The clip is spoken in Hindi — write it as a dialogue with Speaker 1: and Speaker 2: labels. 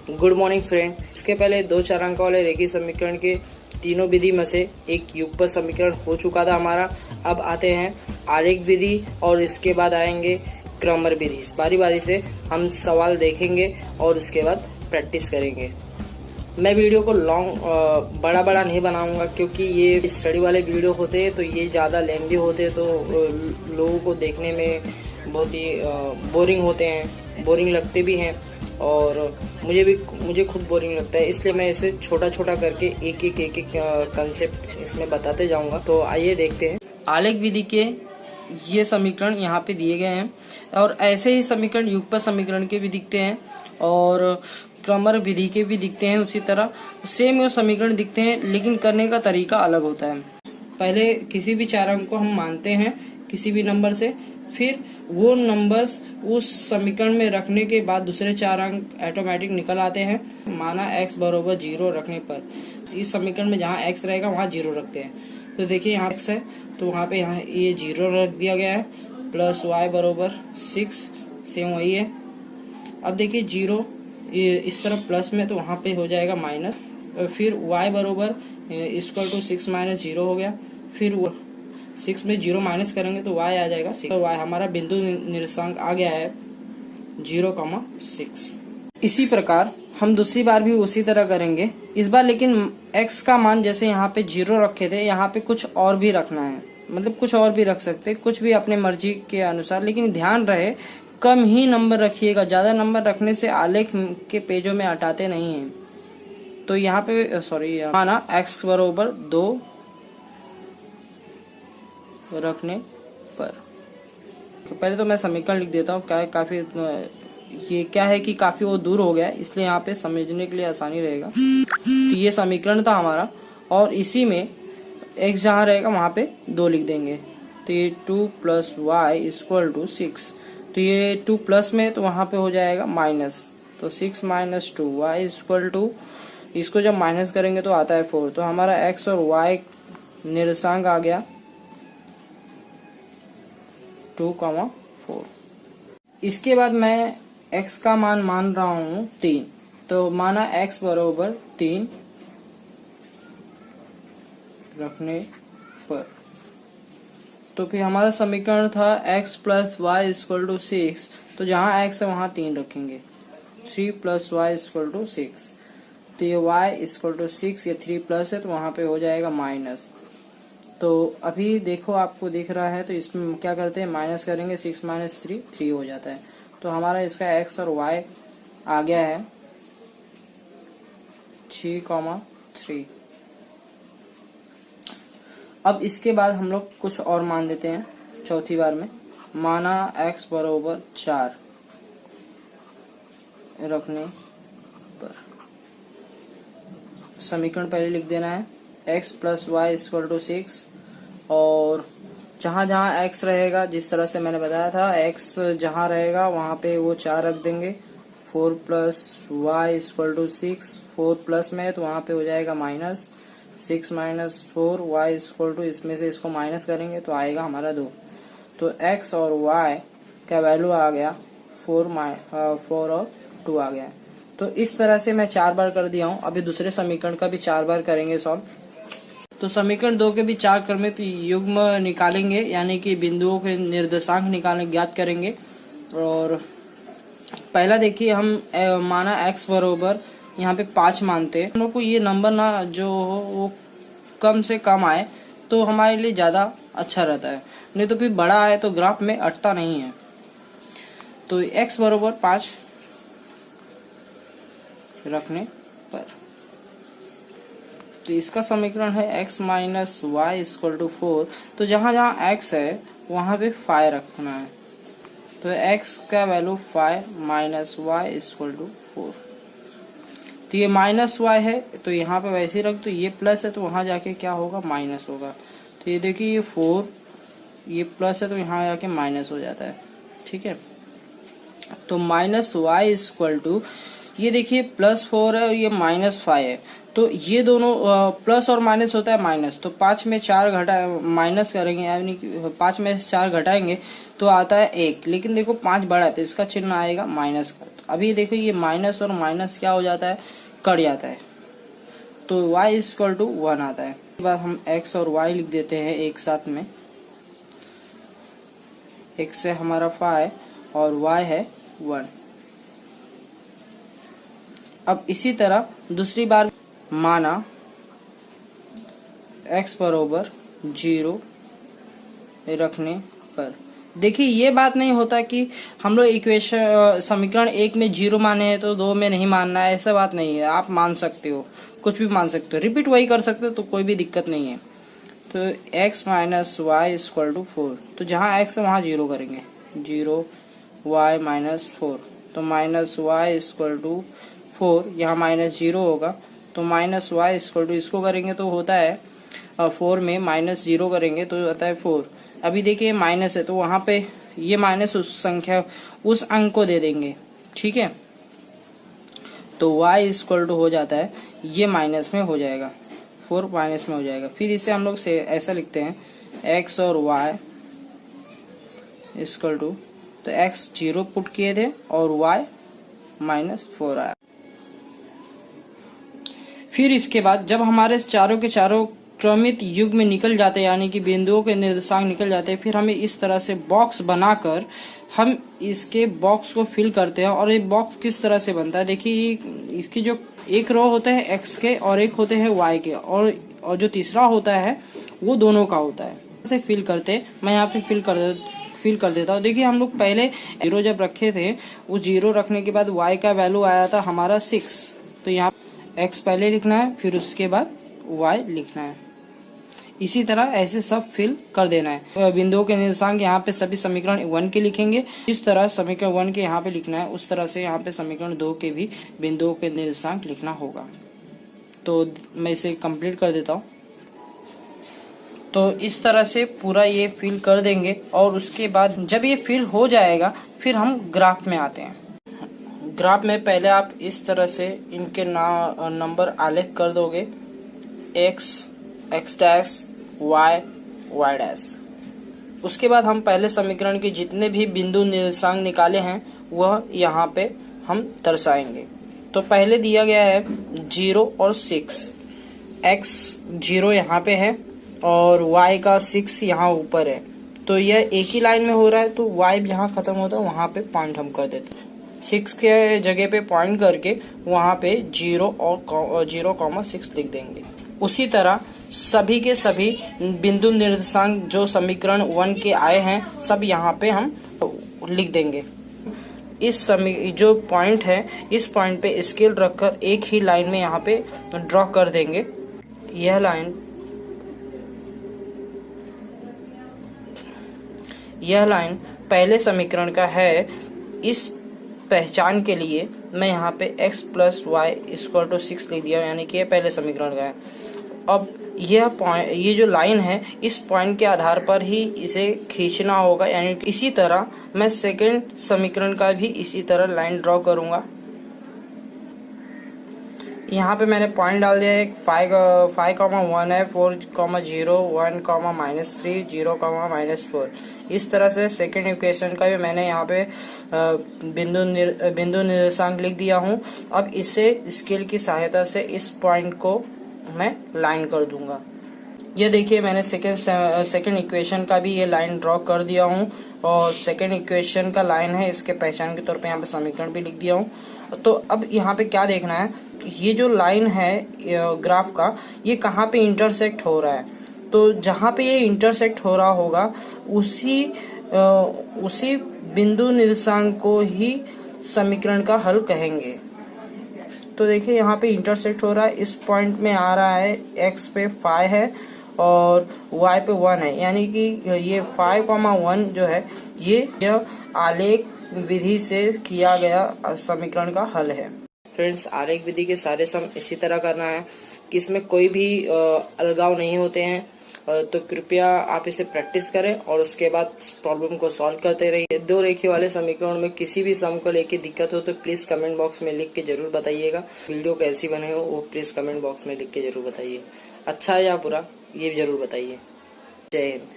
Speaker 1: Good morning friend. इसके पहले 2 4 अंक वाले रेखीय समीकरण के तीनों विधि में से एक युगपत समीकरण हो चुका था हमारा। अब आते हैं आलेख विधि और इसके बाद आएंगे क्रमर विधि। बारी बारी से हम सवाल देखेंगे और उसके बाद प्रैक्टिस करेंगे। मैं वीडियो को बड़ा नहीं बनाऊंगा क्योंकि ये स्टडी वाले वीडियो होते हैं तो ये ज़्यादा लेंदी होते हैं, तो लोगों को देखने में बहुत ही बोरिंग होते हैं, बोरिंग लगते भी हैं और मुझे खुद बोरिंग लगता है। इसलिए मैं इसे छोटा छोटा करके एक एक कंसेप्ट इसमें बताते जाऊंगा। तो आइए देखते हैं। आलेख विधि के ये समीकरण यहाँ पे दिए गए हैं और ऐसे ही समीकरण युगपत समीकरण के भी दिखते हैं और क्रमर विधि के भी दिखते हैं। उसी तरह सेम वो समीकरण दिखते हैं, लेकिन करने का तरीका अलग होता है। पहले किसी भी 4 अंक को हम मानते हैं किसी भी नंबर से, फिर वो नंबर्स उस समीकरण में रखने के बाद दूसरे 4 अंक ऑटोमेटिक निकल आते हैं। माना x बराबर 0 रखने पर इस समीकरण में जहाँ x रहेगा वहाँ 0 रखते हैं। तो देखिए यहाँ x है तो वहाँ पे यहाँ ये 0 रख दिया गया है, प्लस y बराबर 6 सेम वही है। अब देखिए 0 इस तरफ प्लस में तो वहाँ पे हो जाएगा माइनस, फिर y बराबर इक्वल टू 6 माइनस 0 हो गया। फिर 6 में 0 माइनस करेंगे तो y आ जाएगा 6 और y हमारा बिंदु निर्देशांक आ गया है 0,6। इसी प्रकार हम दूसरी बार भी उसी तरह करेंगे इस बार, लेकिन x का मान जैसे यहाँ पे 0 रखे थे यहाँ पे कुछ और भी रखना है, मतलब कुछ और भी रख सकते, कुछ भी अपने मर्जी के अनुसार, लेकिन ध्यान रहे कम ही नंबर रखिएगा। ज्यादा नंबर रखने से आलेख के पेजों में हटाते नहीं हैं। तो यहाँ पे माना x बराबर 2 रखने पर, पहले तो मैं समीकरण लिख देता हूँ। ये क्या है कि काफी वो दूर हो गया है, इसलिए यहाँ पे समझने के लिए आसानी रहेगा। तो ये समीकरण था हमारा और इसी में x जहाँ रहेगा वहां पे 2 लिख देंगे। तो ये 2 प्लस वाई इक्वल टू 6। तो ये 2 प्लस में तो वहां पे हो जाएगा माइनस, तो 6 माइनस 2 वाई इक्वल टू, इसको जब माइनस करेंगे तो आता है 4। तो हमारा x और y निर्देशांक आ गया 2,4। इसके बाद मैं x का मान रहा हूँ 3। तो माना x बराबर 3 रखने पर, तो फिर हमारा समीकरण था x plus y equal to 6। तो जहाँ x है वहाँ 3 रखेंगे, 3 प्लस वाई इक्वल टू 6। तो ये y इक्वल टू 6, ये 3 प्लस है तो वहाँ पे हो जाएगा माइनस। तो अभी देखो आपको दिख रहा है, तो इसमें क्या करते हैं माइनस करेंगे, 6 माइनस 3 हो जाता है। तो हमारा इसका x और y आ गया है 3,3। अब इसके बाद हम लोग कुछ और मान देते हैं चौथी बार में। माना x बराबर 4 रखने पर, समीकरण पहले लिख देना है x plus y equal to 6 और जहां जहां x रहेगा जिस तरह से मैंने बताया था, x जहां रहेगा वहां पे वो 4 रख देंगे। 4 plus y equal to 6, 4 plus में तो वहां पे हो जाएगा minus, 6 minus 4 y equal to, इसमें से इसको माइनस करेंगे तो आएगा हमारा 2। तो x और y का वैल्यू आ गया 4 और 2 आ गया। तो इस तरह से मैं 4 बार कर दिया हूँ। अभी दूसरे समीकरण का भी 4 बार करेंगे सॉल्व। तो समीकरण 2 के भी 4 क्रम युग्म निकालेंगे, यानी कि बिंदुओं के निर्देशांक ज्ञात करेंगे। और पहला देखिए हम माना x बराबर यहाँ पे 5 मानते हैं। हम लोग को ये नंबर ना जो हो वो कम से कम आए तो हमारे लिए ज्यादा अच्छा रहता है, नहीं तो फिर बड़ा आए तो ग्राफ में अटता नहीं है। तो x बराबर 5 रखने पर, तो इसका समीकरण है x minus y equal to 4। तो जहां जहां x है वहां पे 5 रखना है। तो x का value 5 minus y equal to 4। तो ये माइनस y है तो यहाँ पे वैसे ही रख दो, ये प्लस है तो वहां जाके क्या होगा माइनस होगा। तो ये देखिए ये 4, ये प्लस है तो यहाँ जाके माइनस हो जाता है, ठीक है। तो माइनस वाई इक्वल टू ये देखिए +4 है और ये -5 है, तो ये दोनों प्लस और माइनस होता है माइनस, तो 5 में 4 घटा माइनस करेंगे, यानी कि 5 में 4 घटाएंगे तो आता है 1, लेकिन देखो 5 बड़ा है तो इसका चिन्ह आएगा माइनस का। तो अभी देखो ये माइनस और माइनस क्या हो जाता है, कट जाता है, तो y = 1 आता है। इसके बाद हम x और y लिख देते हैं एक साथ में। x है हमारा 5 और y है 1। अब इसी तरह दूसरी बार माना x बराबर 0 रखने पर, देखिए ये बात नहीं होता कि हम लोग इक्वेशन समीकरण 1 में 0 माने हैं तो 2 में नहीं मानना है, ऐसा बात नहीं है। आप मान सकते हो, कुछ भी मान सकते हो, रिपीट वही कर सकते हो, तो कोई भी दिक्कत नहीं है। तो x - y = 4, तो जहाँ x है वहाँ 0 करेंगे, 0 y - 4, तो -y = 4, यहाँ -0 होगा, तो -y = इसको करेंगे तो होता है 4 में -0 करेंगे तो आता है 4। अभी देखिए माइनस है तो वहां पे ये माइनस उस संख्या उस अंक को दे देंगे, ठीक है। तो y = हो जाता है, ये माइनस में हो जाएगा, 4 माइनस में हो जाएगा। फिर इसे हम लोग से ऐसा लिखते हैं x और y = तो x 0 पुट किए थे और y -4 आया। फिर इसके बाद जब हमारे चारों के चारों क्रमित युग्म में निकल जाते हैं, यानी कि बिंदुओं के निर्देशांक निकल जाते हैं, फिर हमें इस तरह से बॉक्स बनाकर हम इसके बॉक्स को फिल करते हैं। और ये बॉक्स किस तरह से बनता है, देखिए इसकी जो एक रो होते हैं x के और एक होते हैं y के, और जो तीसरा होता है वो दोनों का होता है। ऐसे फिल करते, मैं यहाँ पे फिल कर देता हूँ। देखिए हम लोग पहले 0 जब रखे थे, उस 0 रखने के बाद y का वैल्यू आया था हमारा 6, तो यहाँ x पहले लिखना है, फिर उसके बाद y लिखना है। इसी तरह ऐसे सब फिल कर देना है। बिंदुओं के निर्देशांक यहाँ पे सभी समीकरण 1 के लिखेंगे, जिस तरह समीकरण 1 के यहाँ पे लिखना है उस तरह से यहाँ पे समीकरण 2 के भी बिंदुओं के निर्देशांक लिखना होगा। तो मैं इसे कंप्लीट कर देता हूँ। तो इस तरह से पूरा ये फिल कर देंगे, और उसके बाद जब ये फिल हो जाएगा फिर हम ग्राफ में आते हैं। ग्राफ में पहले आप इस तरह से इनके नंबर आलेख कर दोगे, x डैश y डैश। उसके बाद हम पहले समीकरण के जितने भी बिंदु निर्देशांक निकाले हैं वह यहाँ पे हम दर्शाएंगे। तो पहले दिया गया है 0 और 6, x 0 यहाँ पे है और y का 6 यहाँ ऊपर है, तो यह एक ही लाइन में हो रहा है, तो y जहाँ खत्म होता है वहां पे पॉइंट हम कर देते हैं। 6 के जगह पे पॉइंट करके वहां पे 0 और 0,6 लिख देंगे। उसी तरह सभी के सभी बिंदु निर्देशांक जो समीकरण 1 के आए हैं सब यहाँ पे हम लिख देंगे। इस जो पॉइंट है इस पॉइंट पे स्केल रखकर एक ही लाइन में यहाँ पे ड्रॉ कर देंगे। यह लाइन पहले समीकरण का है। इस पहचान के लिए मैं यहाँ पे x + y = 6 लिख दिया, यानी कि ये पहले समीकरण का है। अब ये जो लाइन है इस पॉइंट के आधार पर ही इसे खींचना होगा, यानी इसी तरह मैं सेकंड समीकरण का भी इसी तरह लाइन ड्रॉ करूंगा। यहाँ पे मैंने पॉइंट डाल दिया है, 5,1 है, 4,0, 1,-3, 0,-4। इस तरह से सेकंड इक्वेशन का भी मैंने यहाँ पे बिंदु निर्देशांक लिख दिया हूँ। अब इसे स्केल की सहायता से इस पॉइंट को मैं लाइन कर दूंगा। ये देखिए मैंने सेकंड इक्वेशन का भी ये लाइन ड्रॉ कर दिया हूँ, और सेकंड इक्वेशन का लाइन है, इसके पहचान के तौर पे यहाँ पे समीकरण भी लिख दिया हूँ। तो अब यहाँ पे क्या देखना है, ये जो लाइन है ग्राफ का ये कहाँ पे इंटरसेक्ट हो रहा है। तो जहाँ पे ये इंटरसेक्ट हो रहा होगा उसी बिंदु निर्देशांक को ही समीकरण का हल कहेंगे। तो देखिए यहाँ पे इंटरसेक्ट हो रहा है, इस पॉइंट में आ रहा है, x पे 5 है और y पे 1 है, यानी कि ये 5,1 जो है ये आलेख विधि से किया गया समीकरण का हल है। फ्रेंड्स, आलेख विधि के सारे सम इसी तरह करना है कि इसमें कोई भी अलगाव नहीं होते हैं। तो कृपया आप इसे प्रैक्टिस करें और उसके बाद प्रॉब्लम को सॉल्व करते रहिए। दो रेखीय वाले समीकरण में किसी भी सम को लेके दिक्कत हो तो प्लीज कमेंट बॉक्स में लिख के जरूर बताइएगा। वीडियो कैसी बने हो वो प्लीज कमेंट बॉक्स में लिख के जरूर बताइए। अच्छा है या बुरा ये जरूर बताइए। जय हिंद।